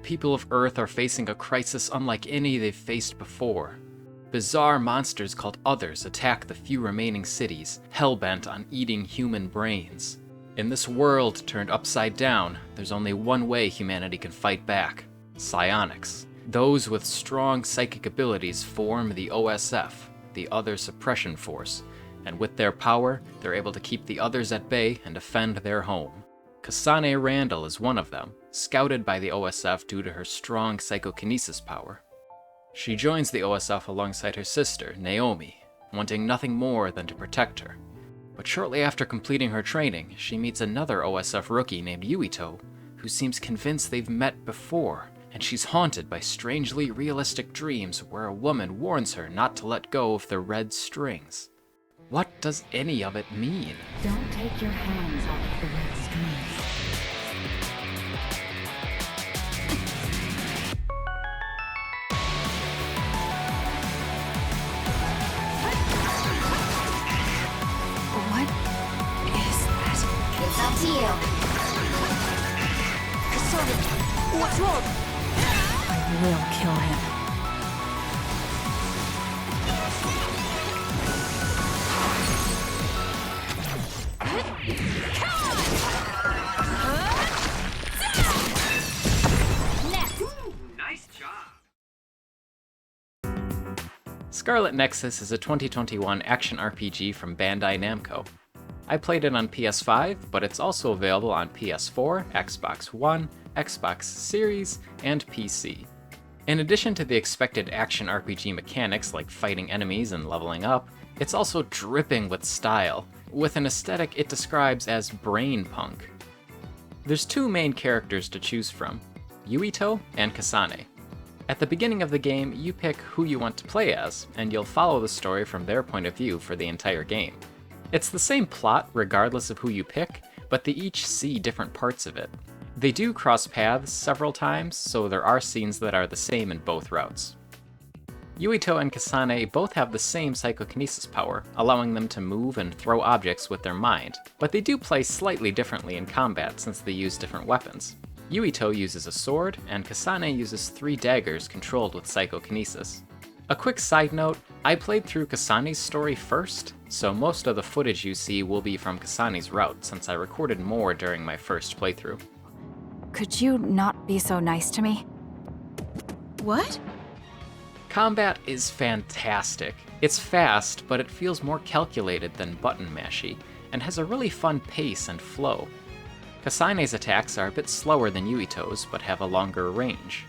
The people of Earth are facing a crisis unlike any they've faced before. Bizarre monsters called Others attack the few remaining cities, hell-bent on eating human brains. In this world turned upside down, there's only one way humanity can fight back: psionics. Those with strong psychic abilities form the OSF, the Other Suppression Force, and with their power, they're able to keep the Others at bay and defend their home. Kasane Randall is one of them, scouted by the OSF due to her strong psychokinesis power. She joins the OSF alongside her sister, Naomi, wanting nothing more than to protect her. But shortly after completing her training, she meets another OSF rookie named Yuito, who seems convinced they've met before, and she's haunted by strangely realistic dreams where a woman warns her not to let go of the red strings. What does any of it mean? Don't take your hands off the red strings. What is that? It's up to you. Kasane, what's wrong? I will kill him. Nice job. Scarlet Nexus is a 2021 action RPG from Bandai Namco. I played it on PS5, but it's also available on PS4, Xbox One, Xbox Series, and PC. In addition to the expected action RPG mechanics like fighting enemies and leveling up, it's also dripping with style, with an aesthetic it describes as brain punk. There's two main characters to choose from, Yuito and Kasane. At the beginning of the game, you pick who you want to play as, and you'll follow the story from their point of view for the entire game. It's the same plot regardless of who you pick, but they each see different parts of it. They do cross paths several times, so there are scenes that are the same in both routes. Yuito and Kasane both have the same psychokinesis power, allowing them to move and throw objects with their mind, but they do play slightly differently in combat since they use different weapons. Yuito uses a sword, and Kasane uses 3 daggers controlled with psychokinesis. A quick side note, I played through Kasane's story first, so most of the footage you see will be from Kasane's route since I recorded more during my first playthrough. Could you not be so nice to me? What? Combat is fantastic. It's fast, but it feels more calculated than button mashy, and has a really fun pace and flow. Kasane's attacks are a bit slower than Yuito's, but have a longer range.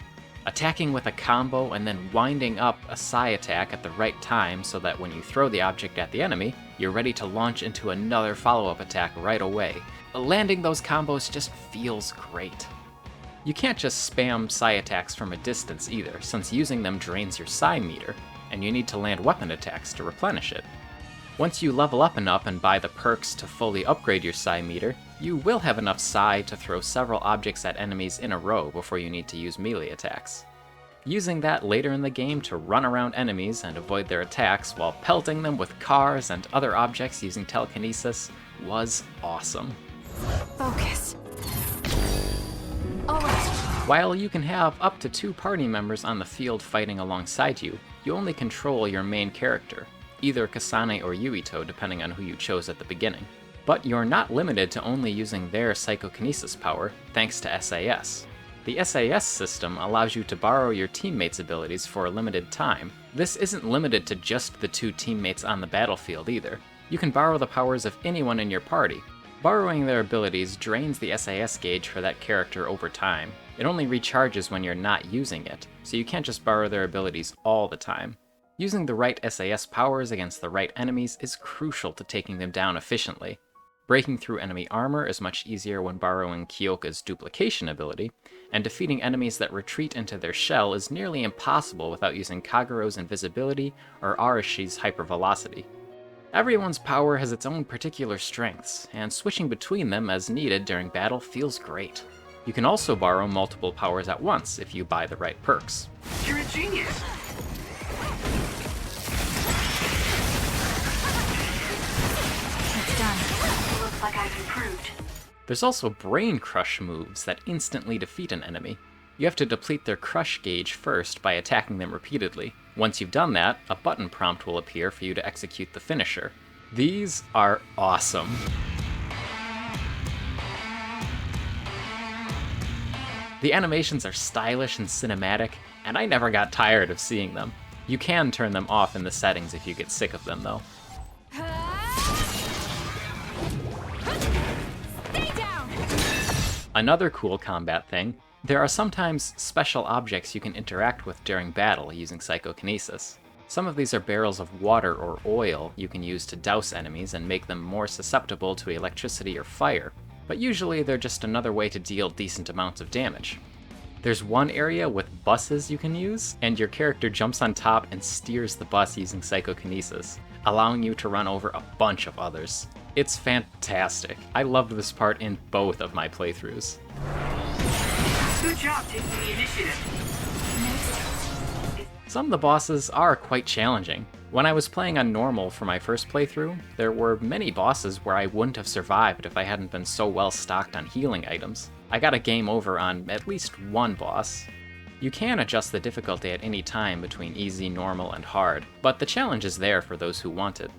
Attacking with a combo and then winding up a psi attack at the right time so that when you throw the object at the enemy, you're ready to launch into another follow-up attack right away. Landing those combos just feels great. You can't just spam psi attacks from a distance either, since using them drains your psi meter, and you need to land weapon attacks to replenish it. Once you level up enough and buy the perks to fully upgrade your psi meter, you will have enough psi to throw several objects at enemies in a row before you need to use melee attacks. Using that later in the game to run around enemies and avoid their attacks while pelting them with cars and other objects using telekinesis was awesome. Focus. Alright. While you can have up to 2 party members on the field fighting alongside you, you only control your main character, either Kasane or Yuito depending on who you chose at the beginning. But you're not limited to only using their psychokinesis power, thanks to SAS. The SAS system allows you to borrow your teammates' abilities for a limited time. This isn't limited to just the 2 teammates on the battlefield either. You can borrow the powers of anyone in your party. Borrowing their abilities drains the SAS gauge for that character over time. It only recharges when you're not using it, so you can't just borrow their abilities all the time. Using the right SAS powers against the right enemies is crucial to taking them down efficiently. Breaking through enemy armor is much easier when borrowing Kyoka's duplication ability, and defeating enemies that retreat into their shell is nearly impossible without using Kagero's invisibility or Arashi's hypervelocity. Everyone's power has its own particular strengths, and switching between them as needed during battle feels great. You can also borrow multiple powers at once if you buy the right perks. You're a genius. It's done. Looks like I've improved. There's also brain crush moves that instantly defeat an enemy. You have to deplete their crush gauge first by attacking them repeatedly. Once you've done that, a button prompt will appear for you to execute the finisher. These are awesome. The animations are stylish and cinematic, and I never got tired of seeing them. You can turn them off in the settings if you get sick of them, though. Stay down! Another cool combat thing, there are sometimes special objects you can interact with during battle using psychokinesis. Some of these are barrels of water or oil you can use to douse enemies and make them more susceptible to electricity or fire, but usually they're just another way to deal decent amounts of damage. There's one area with buses you can use, and your character jumps on top and steers the bus using psychokinesis, allowing you to run over a bunch of others. It's fantastic. I loved this part in both of my playthroughs. Good job taking the initiative. Some of the bosses are quite challenging. When I was playing on normal for my first playthrough, there were many bosses where I wouldn't have survived if I hadn't been so well stocked on healing items. I got a game over on at least one boss. You can adjust the difficulty at any time between easy, normal, and hard, but the challenge is there for those who want it.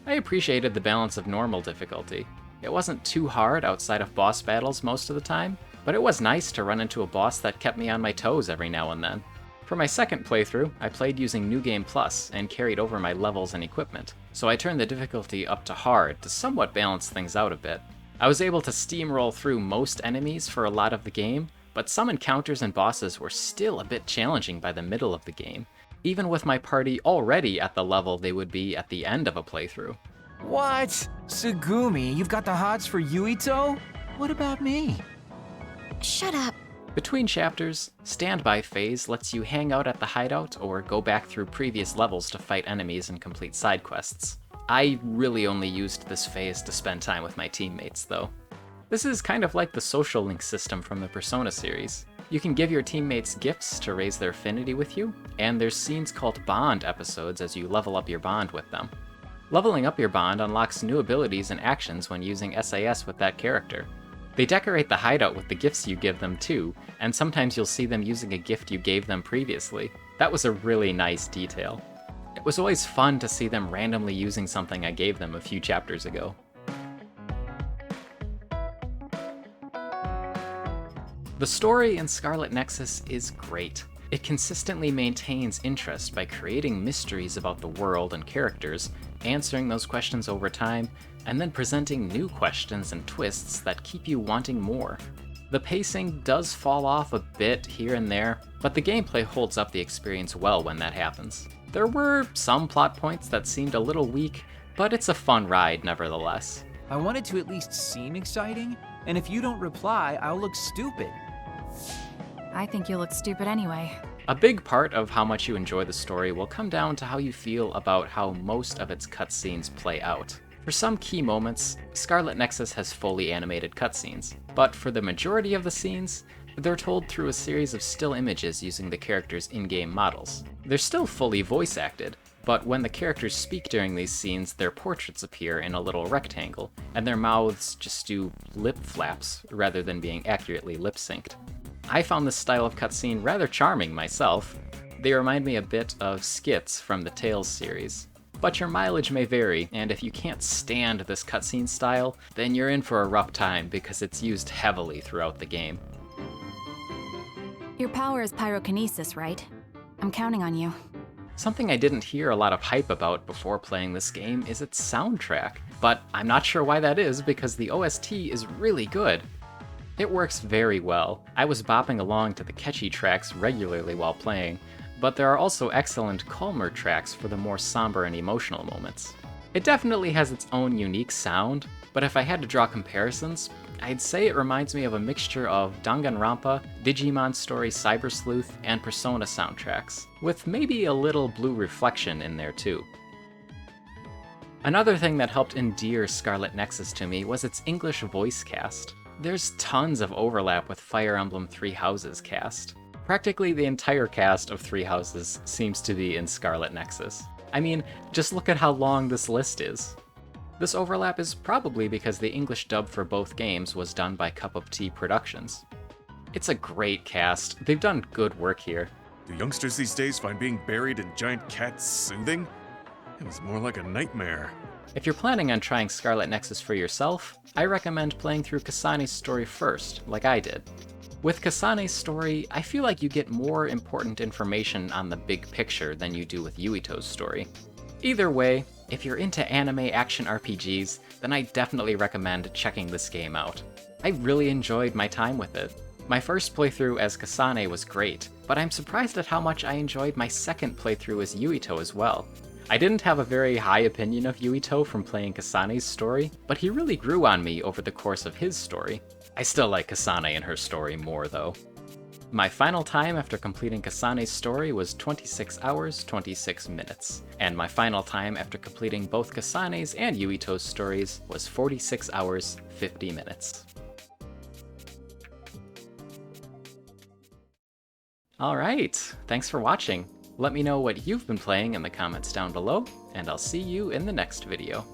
I appreciated the balance of normal difficulty. It wasn't too hard outside of boss battles most of the time, but it was nice to run into a boss that kept me on my toes every now and then. For my second playthrough, I played using New Game Plus and carried over my levels and equipment, so I turned the difficulty up to hard to somewhat balance things out a bit. I was able to steamroll through most enemies for a lot of the game, but some encounters and bosses were still a bit challenging by the middle of the game, even with my party already at the level they would be at the end of a playthrough. What? Tsugumi, you've got the hots for Yuito? What about me? Shut up. Between chapters, Standby phase lets you hang out at the hideout or go back through previous levels to fight enemies and complete side quests. I really only used this phase to spend time with my teammates, though. This is kind of like the social link system from the Persona series. You can give your teammates gifts to raise their affinity with you, and there's scenes called Bond episodes as you level up your bond with them. Leveling up your bond unlocks new abilities and actions when using SAS with that character. They decorate the hideout with the gifts you give them too, and sometimes you'll see them using a gift you gave them previously. That was a really nice detail. It was always fun to see them randomly using something I gave them a few chapters ago. The story in Scarlet Nexus is great. It consistently maintains interest by creating mysteries about the world and characters, answering those questions over time, and then presenting new questions and twists that keep you wanting more. The pacing does fall off a bit here and there, but the gameplay holds up the experience well when that happens. There were some plot points that seemed a little weak, but it's a fun ride nevertheless. I want it to at least seem exciting, and if you don't reply, I'll look stupid. I think you look stupid anyway. A big part of how much you enjoy the story will come down to how you feel about how most of its cutscenes play out. For some key moments, Scarlet Nexus has fully animated cutscenes, but for the majority of the scenes, they're told through a series of still images using the characters' in-game models. They're still fully voice acted, but when the characters speak during these scenes, their portraits appear in a little rectangle, and their mouths just do lip flaps rather than being accurately lip-synced. I found this style of cutscene rather charming myself. They remind me a bit of skits from the Tales series. But your mileage may vary, and if you can't stand this cutscene style, then you're in for a rough time because it's used heavily throughout the game. Your power is pyrokinesis, right? I'm counting on you. Something I didn't hear a lot of hype about before playing this game is its soundtrack, but I'm not sure why that is because the OST is really good. It works very well. I was bopping along to the catchy tracks regularly while playing, but there are also excellent calmer tracks for the more somber and emotional moments. It definitely has its own unique sound, but if I had to draw comparisons, I'd say it reminds me of a mixture of Danganronpa, Digimon Story Cyber Sleuth, and Persona soundtracks, with maybe a little Blue Reflection in there too. Another thing that helped endear Scarlet Nexus to me was its English voice cast. There's tons of overlap with Fire Emblem Three Houses cast. Practically the entire cast of Three Houses seems to be in Scarlet Nexus. I mean, just look at how long this list is. This overlap is probably because the English dub for both games was done by Cup of Tea Productions. It's a great cast. They've done good work here. Do youngsters these days find being buried in giant cats soothing? It was more like a nightmare. If you're planning on trying Scarlet Nexus for yourself, I recommend playing through Kasane's story first, like I did. With Kasane's story, I feel like you get more important information on the big picture than you do with Yuito's story. Either way, if you're into anime action RPGs, then I definitely recommend checking this game out. I really enjoyed my time with it. My first playthrough as Kasane was great, but I'm surprised at how much I enjoyed my second playthrough as Yuito as well. I didn't have a very high opinion of Yuito from playing Kasane's story, but he really grew on me over the course of his story. I still like Kasane and her story more though. My final time after completing Kasane's story was 26 hours, 26 minutes, and my final time after completing both Kasane's and Yuito's stories was 46 hours, 50 minutes. Alright, thanks for watching. Let me know what you've been playing in the comments down below, and I'll see you in the next video.